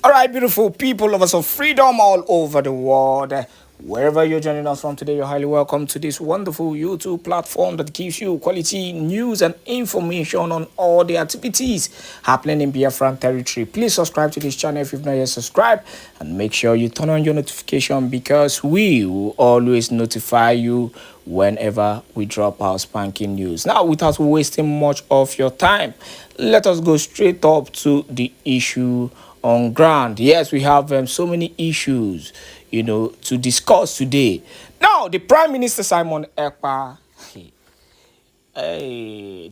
All right, beautiful people, lovers of freedom all over the world. Wherever you're joining us from today, you're highly welcome to this wonderful YouTube platform that gives you quality news and information on all the activities happening in Biafran territory. Please subscribe to this channel if you've not yet subscribed, and make sure you turn on your notification because we will always notify you whenever we drop our spanking news. Now, without wasting much of your time, let us go straight up to the issue on ground. Yes, we have so many issues, to discuss today. Now, the Prime Minister Simon Èkpá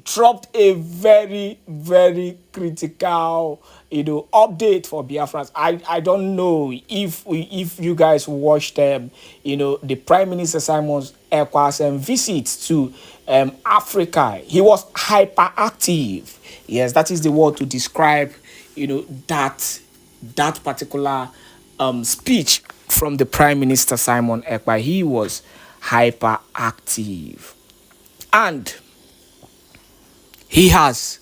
dropped a very, very critical, update for Biafrans. I don't know if you guys watched the Prime Minister Simon Èkpá's visit to Africa. He was hyperactive. Yes, that is the word to describe, that particular speech from the Prime Minister Simon Èkpá. He was hyperactive, and he has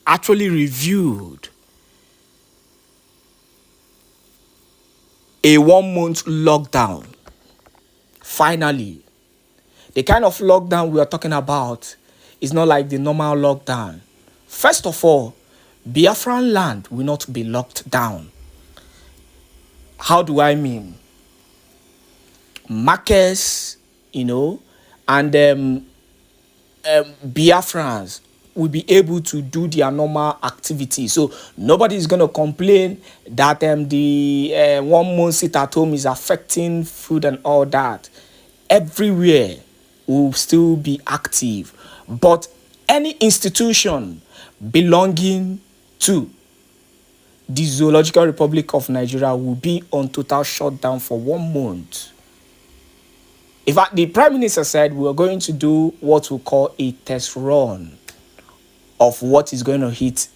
actually reviewed a 1-month lockdown. Finally, the kind of lockdown we are talking about is not like the normal lockdown. First of all, Biafran land will not be locked down. How do I mean? Markets, and Biafrans will be able to do their normal activities. So nobody is going to complain that the 1 month sit at home is affecting food and all that. Everywhere will still be active. But any institution belonging to the Zoological Republic of Nigeria will be on total shutdown for 1 month. In fact, the Prime Minister said we are going to do what we call a test run of what is going to hit,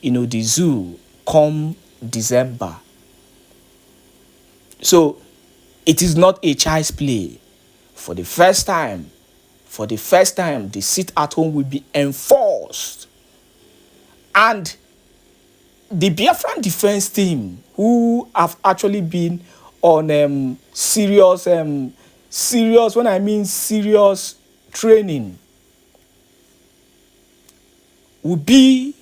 the zoo come December. So it is not a child's play. For the first time, the sit at home will be enforced. And the Biafran defense team, who have actually been on serious training, will be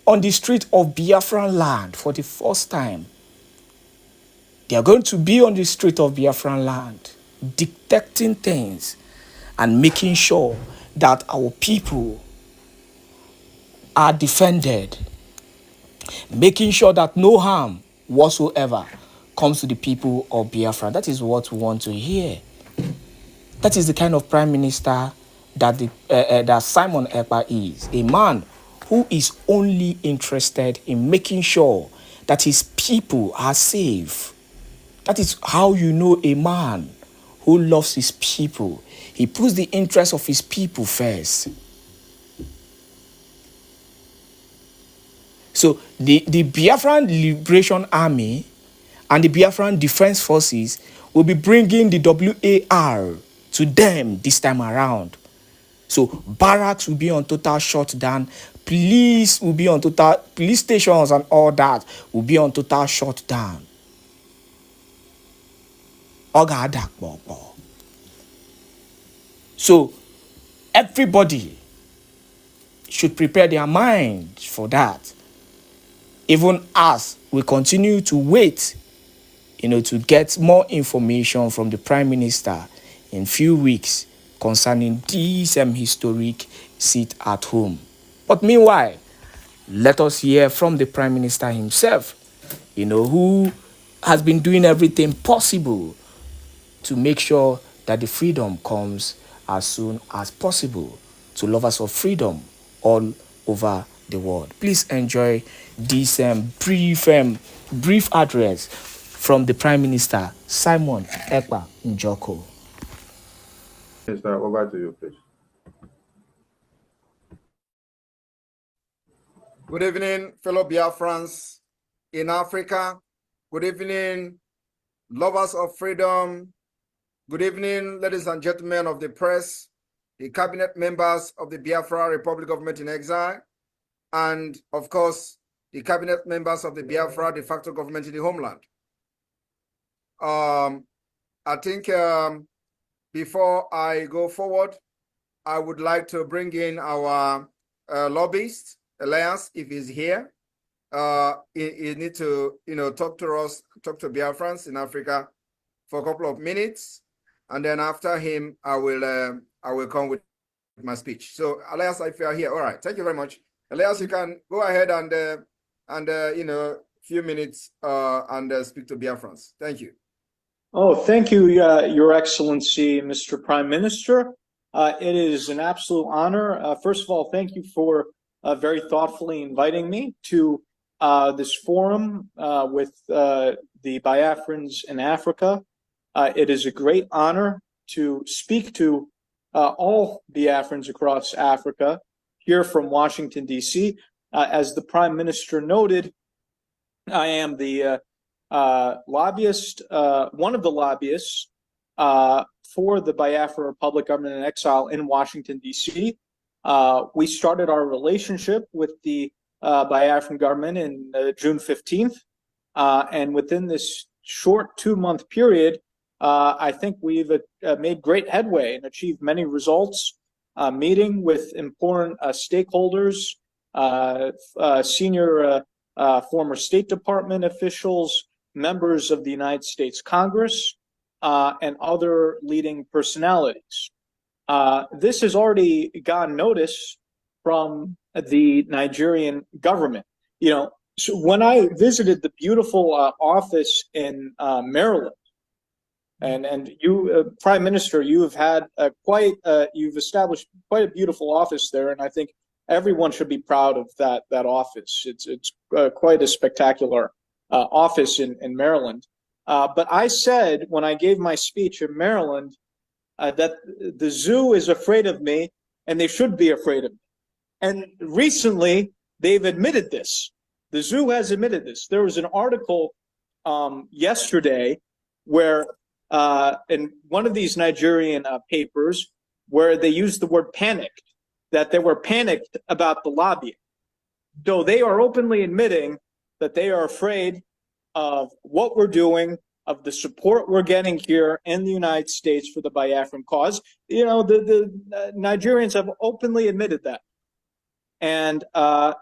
on the street of Biafran land for the first time. They are going to be on the street of Biafran land, detecting things and making sure that our people are defended, making sure that no harm whatsoever comes to the people of Biafra. That is what we want to hear. That is the kind of Prime Minister that that Simon Èkpá is. A man who is only interested in making sure that his people are safe. That is how you know a man who loves his people. He puts the interests of his people first. So the Biafran Liberation Army and the Biafran Defense Forces will be bringing the WAR to them this time around. So barracks will be on total shutdown. Police stations and all that will be on total shutdown. So everybody should prepare their mind for that. Even as we continue to wait, to get more information from the Prime Minister in few weeks concerning this historic sit at home. But meanwhile, let us hear from the Prime Minister himself, who has been doing everything possible to make sure that the freedom comes as soon as possible to lovers of freedom all over the world. Please enjoy this brief address from the Prime Minister Simon Èkpá Njoko. Minister, over to you, please. Good evening, fellow Biafrans in Africa. Good evening, lovers of freedom. Good evening, ladies and gentlemen of the press, the cabinet members of the Biafra Republic Government in Exile, and of course, the cabinet members of the Biafra de facto government in the homeland. I think before I go forward, I would like to bring in our lobbyist, Alliance, if he's here. He need to, talk to us, talk to Biafrans in Africa for a couple of minutes, and then after him, I will come with my speech. So, Elias, if you are here, all right. Thank you very much, Elias. You can go ahead and few minutes and speak to Biafrans. Thank you. Oh, thank you, Your Excellency, Mr. Prime Minister. It is an absolute honor. First of all, thank you for very thoughtfully inviting me to this forum with the Biafrans in Africa. It is a great honor to speak to all Biafrans across Africa here from Washington, D.C. As the Prime Minister noted, I am the lobbyist, one of the lobbyists for the Biafra Republic Government in Exile in Washington, D.C. We started our relationship with the Biafran government in June 15th. And within this short 2-month period, I think we've made great headway and achieved many results, meeting with important stakeholders, senior former State Department officials, members of the United States Congress, and other leading personalities. This has already gotten notice from the Nigerian government. So when I visited the beautiful office in Maryland, and you, Prime Minister, you have had you've established quite a beautiful office there, and I think everyone should be proud of that office. It's quite a spectacular office in Maryland. But I said when I gave my speech in Maryland that the zoo is afraid of me, and they should be afraid of me. And recently, they've admitted this. The zoo has admitted this. There was an article yesterday where in one of these Nigerian papers where they used the word panicked, that they were panicked about the lobbying. So they are openly admitting that they are afraid of what we're doing, of the support we're getting here in the United States for the Biafran cause. The Nigerians have openly admitted that. And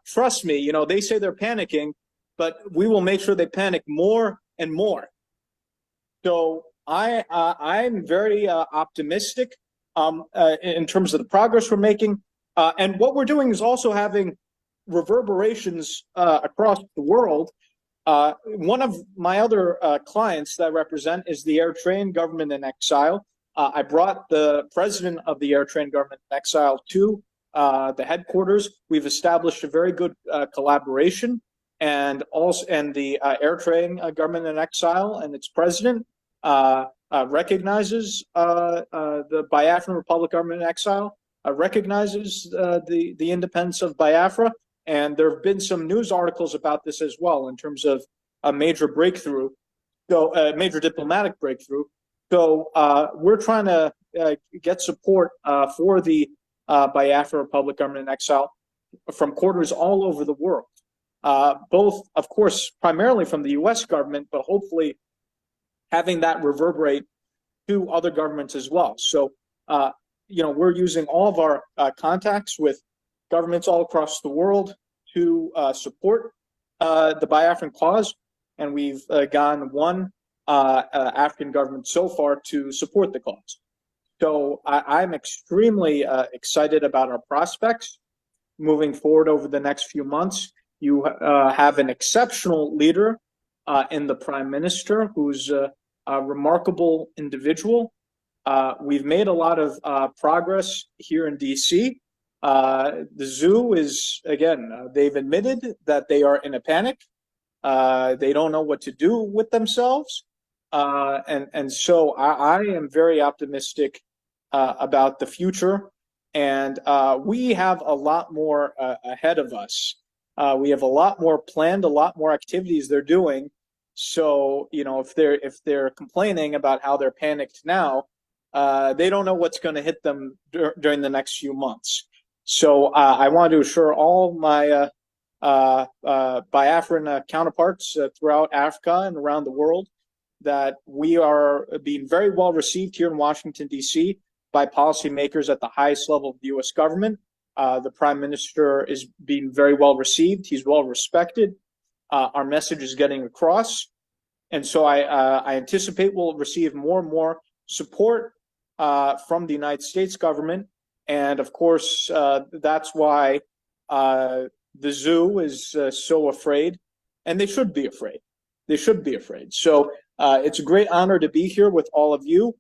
trust me, they say they're panicking, but we will make sure they panic more and more. So I'm very optimistic in terms of the progress we're making. And what we're doing is also having reverberations across the world. One of my other clients that I represent is the Eritrean government in exile. I brought the president of the Eritrean government in exile to the headquarters. We've established a very good collaboration, and the Eritrean government in exile and its president recognizes the Biafran Republic government in exile, recognizes the independence of Biafra. And there have been some news articles about this as well in terms of a major breakthrough, so a major diplomatic breakthrough. So we're trying to get support for the Biafra Republic government in exile from quarters all over the world, both, of course, primarily from the U.S. government, but hopefully having that reverberate to other governments as well. So, we're using all of our contacts with governments all across the world to support the Biafran cause, and we've gotten one African government so far to support the cause. So I'm extremely excited about our prospects moving forward over the next few months. You have an exceptional leader in the Prime Minister, who's a remarkable individual. We've made a lot of progress here in D.C. The zoo is, again, they've admitted that they are in a panic. They don't know what to do with themselves. And so I am very optimistic about the future. And we have a lot more ahead of us. We have a lot more planned, a lot more activities they're doing. So, if they're complaining about how they're panicked now, they don't know what's going to hit them during the next few months. So I want to assure all my Biafran counterparts throughout Africa and around the world that we are being very well received here in Washington, D.C. by policymakers at the highest level of the U.S. government. The Prime Minister is being very well received. He's well respected. Our message is getting across. And so I anticipate we'll receive more and more support from the United States government. And of course, that's why the zoo is so afraid, and they should be afraid. They should be afraid. So it's a great honor to be here with all of you.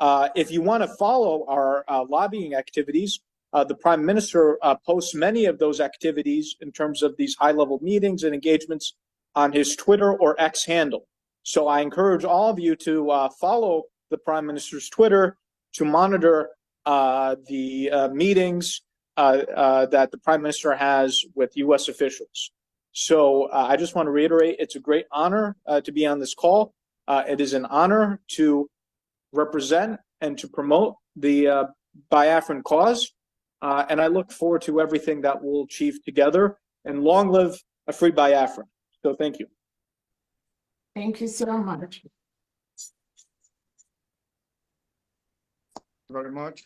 If you want to follow our lobbying activities, the Prime Minister posts many of those activities in terms of these high-level meetings and engagements on his Twitter or X handle. So I encourage all of you to follow the Prime Minister's Twitter to monitor the meetings that the Prime Minister has with U.S. officials. So I just want to reiterate, it's a great honor to be on this call. It is an honor to represent and to promote the Biafran cause. And I look forward to everything that we'll achieve together. And long live a free Biafra. So thank you. Thank you so much. Very much.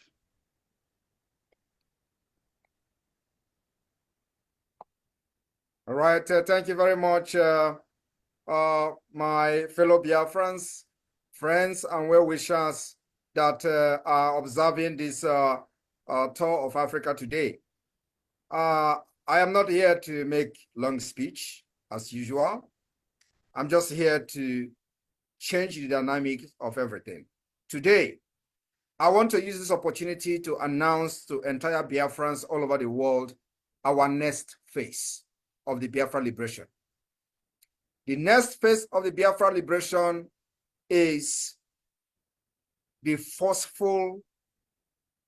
All right, thank you very much, my fellow Biafrans, friends, and well-wishers that are observing this tour of Africa today. I am not here to make long speech, as usual. I'm just here to change the dynamic of everything. Today, I want to use this opportunity to announce to entire Biafrans all over the world our next phase of the Biafra liberation. The next phase of the Biafra liberation is the forceful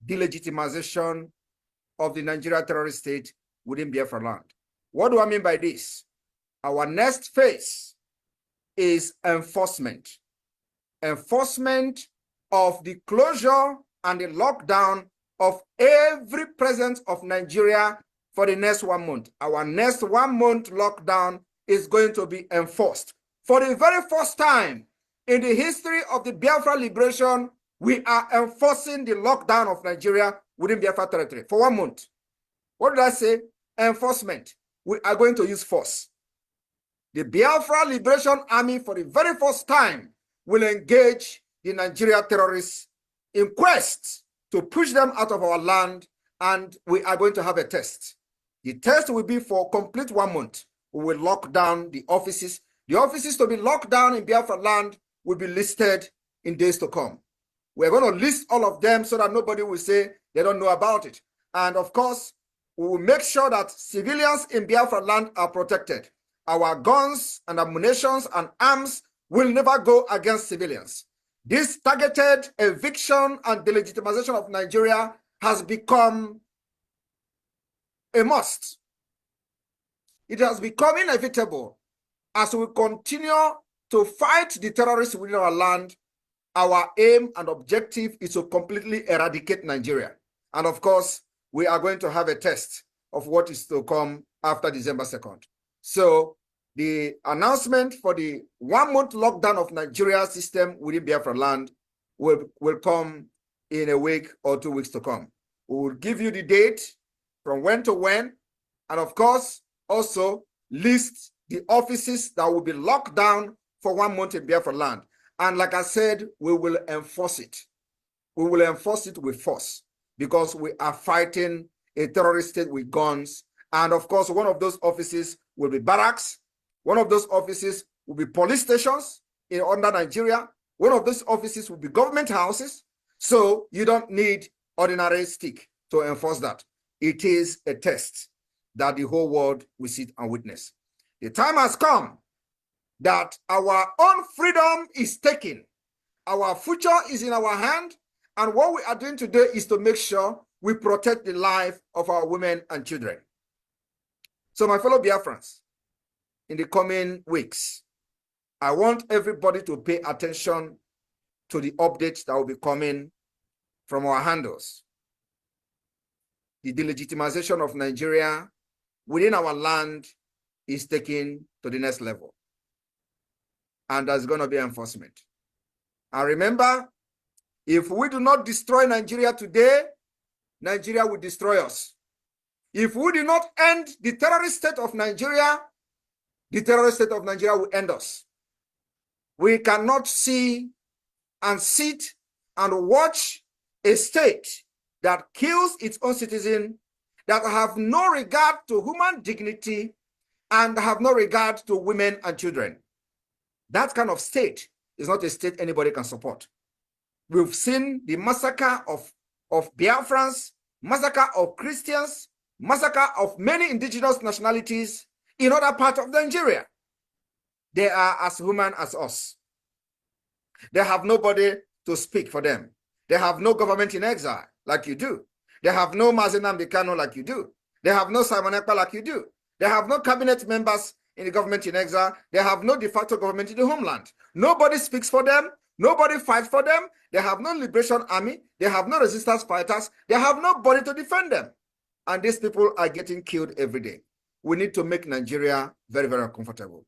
delegitimization of the Nigeria terrorist state within Biafra land. What do I mean by this? Our next phase is enforcement. Enforcement of the closure and the lockdown of every presence of Nigeria for the next 1 month. Our next 1 month lockdown is going to be enforced. For the very first time in the history of the Biafra liberation, we are enforcing the lockdown of Nigeria within Biafra territory for 1 month. What did I say? Enforcement. We are going to use force. The Biafra Liberation Army, for the very first time, will engage the Nigeria terrorists in quest to push them out of our land, and we are going to have a test. The test will be for complete 1 month. We will lock down the offices. The offices to be locked down in Biafra land will be listed in days to come. We're going to list all of them so that nobody will say they don't know about it. And of course, we will make sure that civilians in Biafra land are protected. Our guns and ammunition and arms will never go against civilians. This targeted eviction and delegitimization of Nigeria has become a must. It has become inevitable as we continue to fight the terrorists within our land. Our aim and objective is to completely eradicate Nigeria. And of course, we are going to have a test of what is to come after December 2nd. So the announcement for the 1 month lockdown of Nigeria system within Biafra land will come in a week or 2 weeks to come. We will give you the date from when to when, and of course, also list the offices that will be locked down for 1 month in Biafra land. And like I said, we will enforce it. We will enforce it with force because we are fighting a terrorist state with guns. And of course, one of those offices will be barracks. One of those offices will be police stations under Nigeria. One of those offices will be government houses. So you don't need ordinary stick to enforce that. It is a test that the whole world will sit and witness. The time has come that our own freedom is taken. Our future is in our hand. And what we are doing today is to make sure we protect the life of our women and children. So my fellow Biafrans, in the coming weeks, I want everybody to pay attention to the updates that will be coming from our handles. The delegitimization of Nigeria within our land is taken to the next level. And there's going to be enforcement. And remember, if we do not destroy Nigeria today, Nigeria will destroy us. If we do not end the terrorist state of Nigeria, the terrorist state of Nigeria will end us. We cannot see and sit and watch a state that kills its own citizen, that have no regard to human dignity and have no regard to women and children. That kind of state is not a state anybody can support. We've seen the massacre of Biafrans, massacre of Christians, massacre of many indigenous nationalities in other parts of Nigeria. They are as human as us. They have nobody to speak for them. They have no government in exile like you do. They have no Mazi Nnamdi Kanu like you do. They have no Simon Èkpá like you do. They have no cabinet members in the government in exile. They have no de facto government in the homeland. Nobody speaks for them. Nobody fights for them. They have no liberation army. They have no resistance fighters. They have nobody to defend them. And these people are getting killed every day. We need to make Nigeria very, very uncomfortable.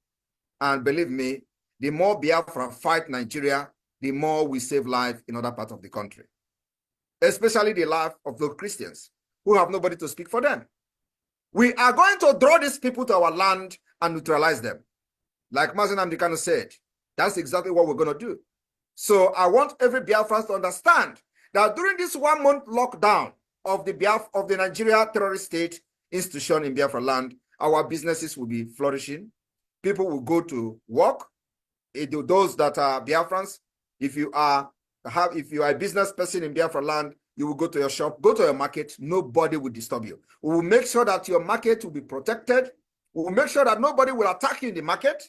And believe me, the more Biafra fight Nigeria, the more we save life in other parts of the country. Especially the life of those Christians who have nobody to speak for them. We are going to draw these people to our land and neutralize them. Like Mazi Nnamdi Kanu said, that's exactly what we're going to do. So I want every Biafran to understand that during this 1 month lockdown of the Nigeria terrorist state institution in Biafra land, our businesses will be flourishing. People will go to work. Those that are Biafrans, if you are a business person in Biafra land, you will go to your shop, go to your market, nobody will disturb you. We will make sure that your market will be protected. We will make sure that nobody will attack you in the market.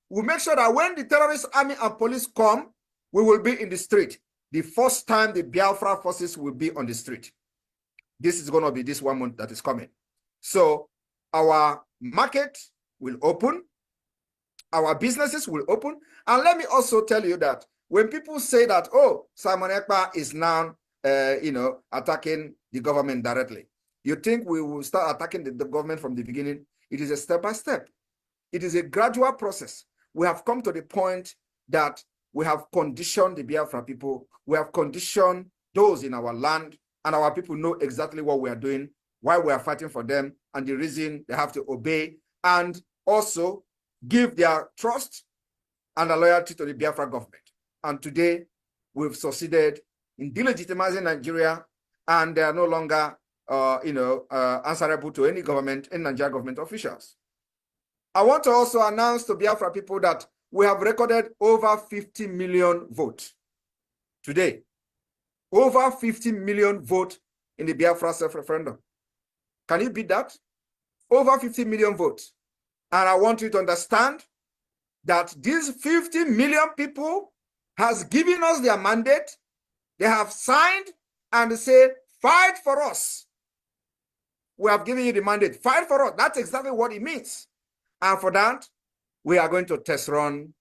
We will make sure that when the terrorist army and police come, we will be in the street. The first time the Biafra forces will be on the street. This is going to be this 1 month that is coming. So our market will open. Our businesses will open. And let me also tell you that when people say that, oh, Simon Èkpá is now, attacking the government directly, you think we will start attacking the government from the beginning? It is a step-by-step. It is a gradual process. We have come to the point that we have conditioned the Biafra people. We have conditioned those in our land, and our people know exactly what we are doing, why we are fighting for them, and the reason they have to obey, and also give their trust and their loyalty to the Biafra government. And today, we've succeeded in delegitimizing Nigeria, and they are no longer, answerable to any government, any Nigerian government officials. I want to also announce to Biafra people that we have recorded over 50 million votes today. Over 50 million votes in the Biafra self-referendum. Can you beat that? Over 50 million votes. And I want you to understand that these 50 million people has given us their mandate. They have signed and said, fight for us. We have given you the mandate. Fight for us. That's exactly what it means. And for that, we are going to test run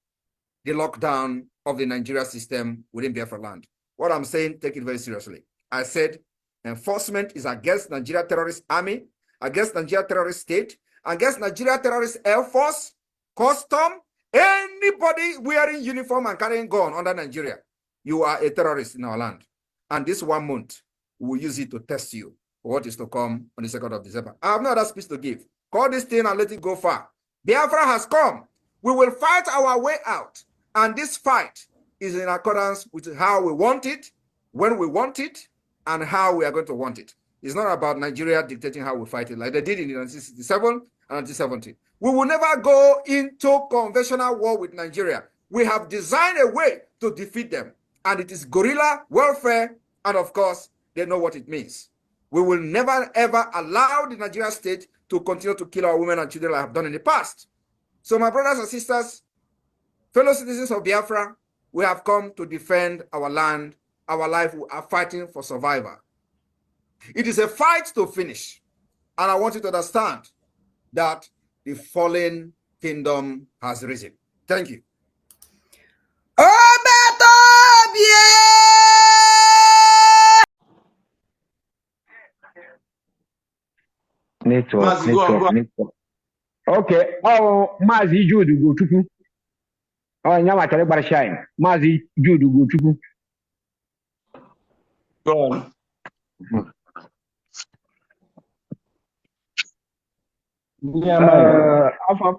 the lockdown of the Nigeria system within Biafra land. What I'm saying, take it very seriously. I said enforcement is against Nigeria terrorist army, against Nigeria terrorist state, against Nigeria terrorist air force, custom, anybody wearing uniform and carrying gun under Nigeria. You are a terrorist in our land. And this 1 month, we will use it to test you for what is to come on the 2nd of December. I have no other speech to give. Call this thing and let it go far. Biafra has come. We will fight our way out. And this fight is in accordance with how we want it, when we want it, and how we are going to want it. It's not about Nigeria dictating how we fight it, like they did in 1967 and 1970. We will never go into conventional war with Nigeria. We have designed a way to defeat them. And it is guerrilla warfare, and of course, they know what it means. We will never, ever allow the Nigerian state to continue to kill our women and children like I have done in the past. So my brothers and sisters, fellow citizens of Biafra, we have come to defend our land, our life. We are fighting for survival. It is a fight to finish. And I want you to understand that the fallen kingdom has risen. Thank you. Network. Okay. Oh, Mazi Jude go to. Oh, Nyama Tele shine. Mazi Jude go to. Go on. Afam.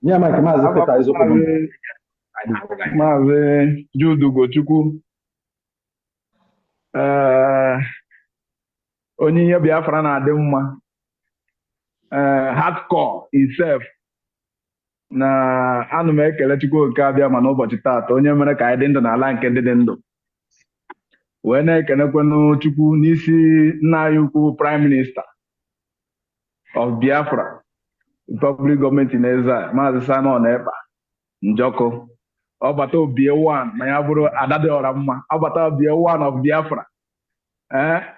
Maazị Peter Ezeokwunu. Mazi Jude go to. Onye Biafra na-adị mma. Hardcore itself. Na anụ m ekele Chukwu nke abịa ma n'ụbọchị taata onye mere ka anyị dị ndụ n'ala nke ndị dị ndụ wee na-ekenekwanụ Chukwu n'isi nna anyị ukwu Prime Minister of Biafra Republic Gọọmenti in Exile Maazị Simon Èkpá Njọkụ ọbata obie one na ya bụrụ Adadịọra mma ọbata obie one of Biafra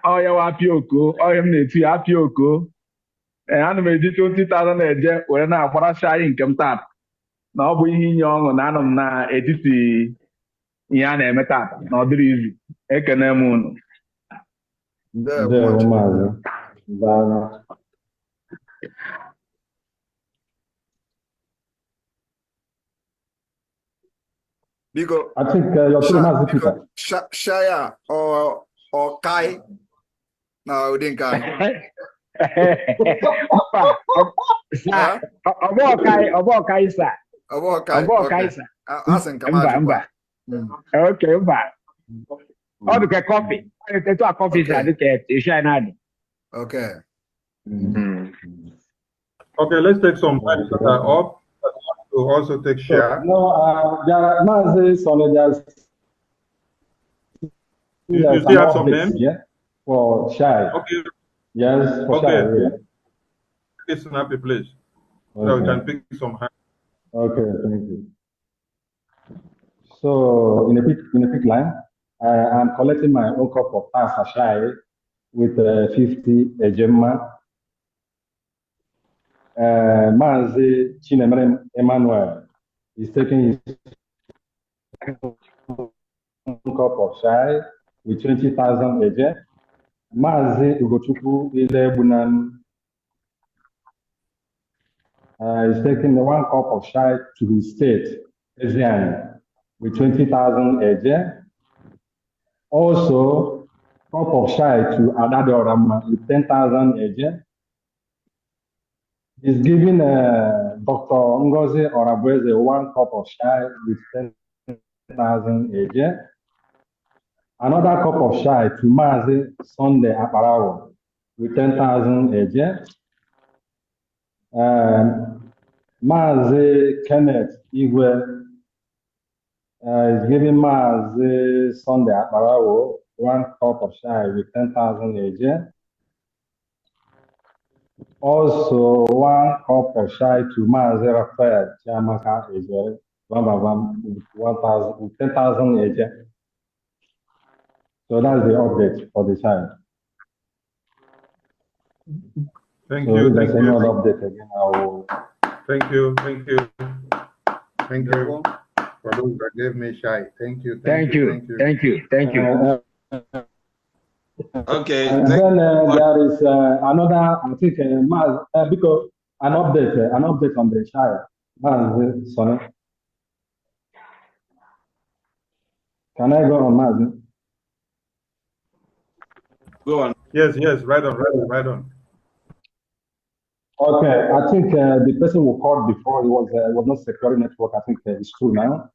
ọya wa apịa oko ọya m na-etu ya apịa oko ana m eji 20,000 eje were na-agbaracha anyị nke m taata na ọ bụ ihe inye ọṅụ na anọ m n'etiti ihe a na-eme taata na ọ dịrị izu ekene m unu. Ndewo maazị. Biko, I think your two maazị Peter. Shaya or Kai. No, we didn't Kai. Ọbọ Kai sa. Ọbọ Kai sa. Mba. Okay, mba. Ọ dị ka kọfị. Etu a kọfị si adị ka eshia na-adị. Okay. Okay, let's take some time that are up to also take share. No, Maazị Sonny, You still have some names? Yeah, for Shai. Okay. Yes, for Okay. Shai. Yeah. It's an happy place. Okay. So we can pick some hands. Okay, thank you. So in a quick line, I'm collecting my own cup of Shai with 50 Ejemma. Maazị Chinemere Emmanuel is taking his cup of Shai with 20,000 Eje. Maazị Ugochukwu Ilebunan is taking the 1 cup of Shai to his state, Eziani, with 20,000 Eje. Also, cup of Shai to Adadorama with 10,000 Eje. He's giving Dr. Ngozi Orabueze 1 cup of Shai with 10,000 Eje. Another cup of Shai to Maazị Sunday Akparawo with 10,000 Eje. Maazị Kenneth Igwe is giving Maazị Sunday Akparawo 1 cup of Shai with 10,000 Eje. Also, 1 cup of Shai to Maazị Raphael Chiamaka Eje, with 10,000 Eje. So that's the update for the Shai. Thank So you. if Thank there's any you. other update again, I will. Thank you. Thank you. Thank you for those that gave me Shai. Thank you. Thank you. Okay. And then there is another, I think, because an update on the Shire. Sorry. Can I go on, Mazi? Go on. Yes, right on. Okay, I think the person who called before, it was not security network. I think it's true now.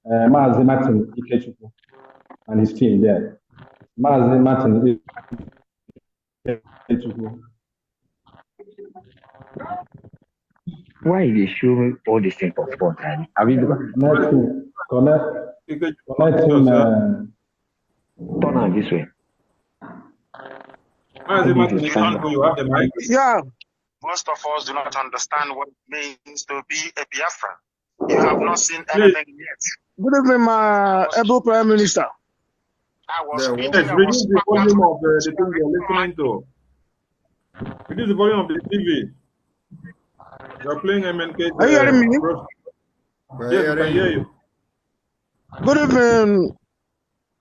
Mazi Martin Ikechukwu and his team there. Mazi Martin Ikechukwu. Why are they showing all these things for fun? Have you Connect him. turn on this way? Mazi Martin, you have the mic. Yeah. Most of us do not understand what it means to be a Biafra. You have not seen anything yet. Good evening, my able Prime Minister. I was Yes, reduce the volume of the thing you're listening to. Reduce the volume of the TV. You're playing MNK. Are you hearing me? Yes, I can hear you. Good evening,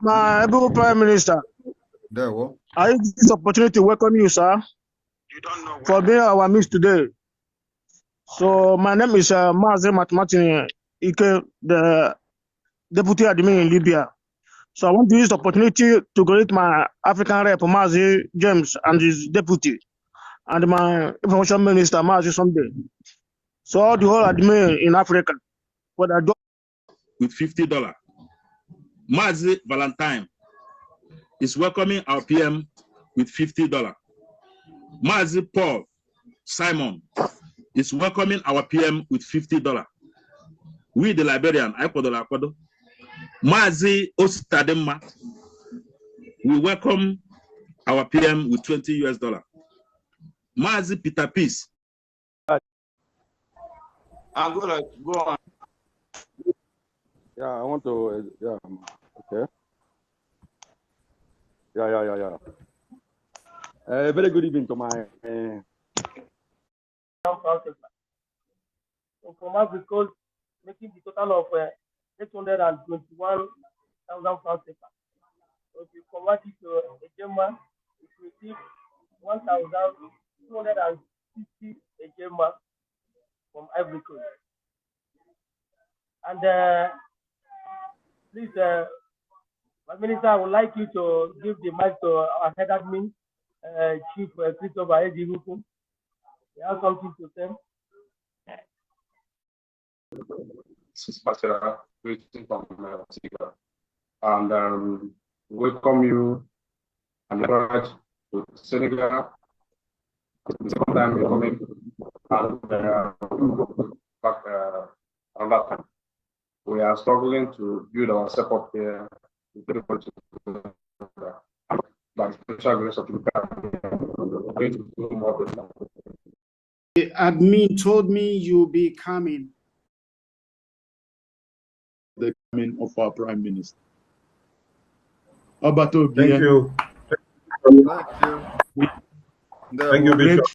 my able Prime Minister. There we go. I use this opportunity to welcome you, sir. for being our midst today. So my name is Mazi Matmatini Ike, the deputy admin in Libya. So I want to use the opportunity to greet my African rep, Mazi James, and his deputy, and my information minister, Mazi Someday. So all the whole admin in Africa, what I do with $50. Mazi Valentine is welcoming our PM with $50. Mazi Paul Simon is welcoming our PM with $50. We, the Liberian, Mazi Ostadema, we welcome our PM with $20. Mazi Peter Peace. I'm gonna go on. Yeah, I want to, okay. Yeah. Very good evening to my... So from us, because making the total of 821,000 pounds paper. So if you convert it to a German, it will receive 1,260 a German from Ivory Coast. And please, my minister, I would like you to give the mic to our head admin, Chief Christopher Ejiguku. He has something to say. And welcome you and encourage to Senegal. The second time we're coming and back another time. We are struggling to build our support here. By special grace of God, we're going to do more than that. The admin told me you'll be coming. The coming of our Prime Minister. Thank you. Thank you. Thank you, Bishop.